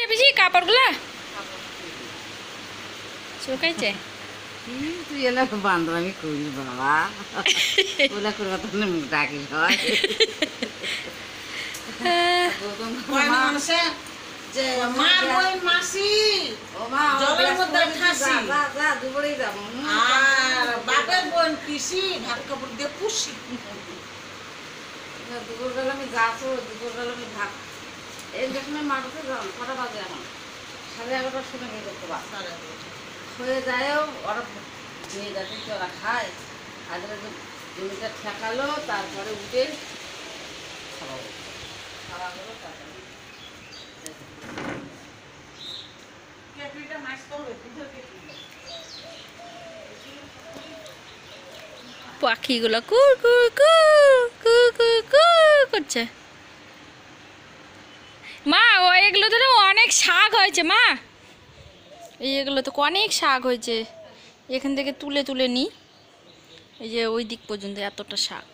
পিছি কাপড়গুলা শুকাইছে? তুই এলা বান্ধবী করিস বাবা, ওলা করবা তো মুখ ডাকিস হয়। দুপুরবেলা আমি যাচ্ছো, দুপুরবেলা আমি ভাত এই যখন মাঠে যান কটা বাজে এখন 11:30টার সময় হয়ে যেতে পার হয়ে যায়ও ওরা নিয়ে যাচ্ছে, ওরা খায়। আজকে জমিটা ঠেকালো, তারপরে উঠে খাওয়া খাওয়া হলো। তারপরে পাখিগুলো কু কু কু কু কু কু করছে। মা ও এগুলো তো অনেক শাক হয়েছে মা, এগুলো তো অনেক শাক হয়েছে, এখান থেকে তুলে তুলে নিই। এই যে ওই দিক পর্যন্ত এতটা শাক।